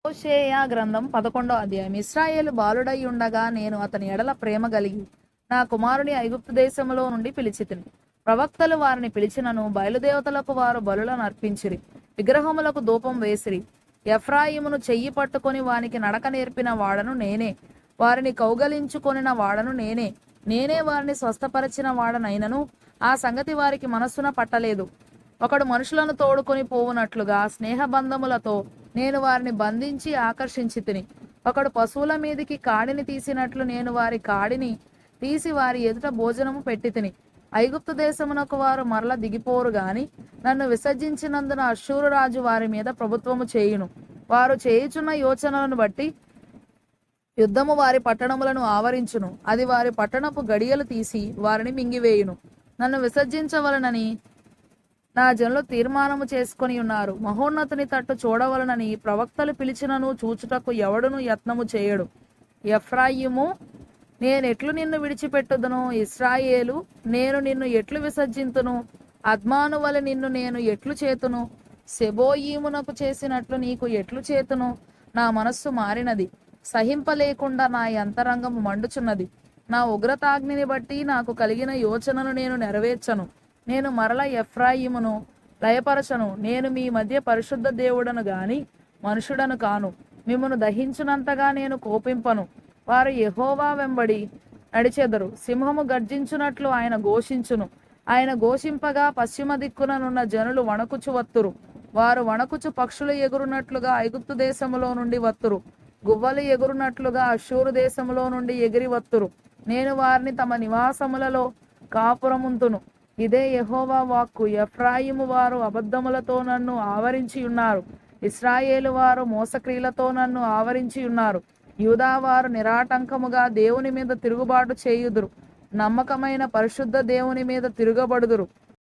హోషేయ గ్రంథం 11వ అధ్యాయం. ఇశ్రాయేలు బాలుడై ఉండగా నేను అతని ఎడల ప్రేమ కలిగి నా కుమారుని ఐగుప్తు దేశములో నుండి పిలిచితిని. ప్రవక్తలు వారిని పిలిచినను బయలుదేవతలకు వారు బలులను అర్పించిరి, విగ్రహములకు ధూపం వేసిరి. ఎఫ్రాయిమును చెయ్యి పట్టుకొని వానికి నడక నేర్పిన వాడను నేనే, వారిని కౌగలించుకొనిన వాడను నేనే. నేనే వారిని స్వస్థపరిచిన వాడనైనను ఆ సంగతి వారికి మనస్సున పట్టలేదు. ఒకడు మనుషులను తోడుకొని పోవునట్లుగా స్నేహబంధములతో నేను వారిని బంధించి ఆకర్షించి తిని. ఒకడు పశువుల మీదికి కాడిని తీసినట్లు నేను వారి కాడిని తీసి వారి ఎదుట భోజనము పెట్టి తిని. ఐగుప్తు దేశమునకు వారు మరల దిగిపోరు గాని నన్ను విసర్జించినందున అష్షూరు రాజు వారి మీద ప్రభుత్వము చేయును. వారు చేయుచున్న యోచనలను బట్టి యుద్ధము వారి పట్టణములను ఆవరించును. అది వారి పట్టణపు గడియలు తీసి వారిని మింగివేయును. నన్ను విసర్జించవలనని నా జనులు తీర్మానము చేసుకొని ఉన్నారు. మహోన్నతుని తట్టు చూడవలనని ప్రవక్తలు పిలిచినను చూచుటకు ఎవడును యత్నము చేయడు. ఎఫ్రాయిము, నేనెట్లు నిన్ను విడిచిపెట్టుదును? ఇశ్రాయేలు, నేను నిన్ను ఎట్లు విసర్జింతును? అద్మాను వలె నిన్ను నేను ఎట్లు చేతును? సెబోయీమునకు చేసినట్లు నీకు ఎట్లు చేతును? నా మనస్సు మారినది, సహింపలేకుండా నా అంతరంగము మండుచున్నది. నా ఉగ్రతాగ్నిని బట్టి నాకు కలిగిన యోచనను నేను నెరవేర్చను. నేను మరల ఎఫ్రాయిమును లయపరచను. నేను మీ మధ్య పరిశుద్ధ దేవుడను గాని మనుషుడను కాను. మిమ్మును దహించునంతగా నేను కోపింపను. వారు యెహోవా వెంబడి నడిచెదరు. సింహము గర్జించున్నట్లు ఆయన ఘోషించును. ఆయన ఘోషింపగా పశ్చిమ దిక్కుననున్న జనులు వణకుచు వత్తురు. వారు వణకుచు పక్షులు ఎగురునట్లుగా ఐగుప్తు దేశములో నుండి వత్తురు. గువ్వలు ఎగురునట్లుగా అష్షూరు దేశములో నుండి ఎగిరి వత్తురు. నేను వారిని తమ నివాసములలో కాపురముంతును. ఇదే యెహోవా వాక్కు. ఎఫ్రాయిము వారు అబద్ధములతో నన్ను ఆవరించి ఉన్నారు. ఇశ్రాయేలు వారు మోసక్రియలతో నన్ను ఆవరించి ఉన్నారు. యూదా వారు నిరాటంకముగా దేవుని మీద తిరుగుబాటు చేయుదురు. నమ్మకమైన పరిశుద్ధ దేవుని మీద తిరుగబడుదురు.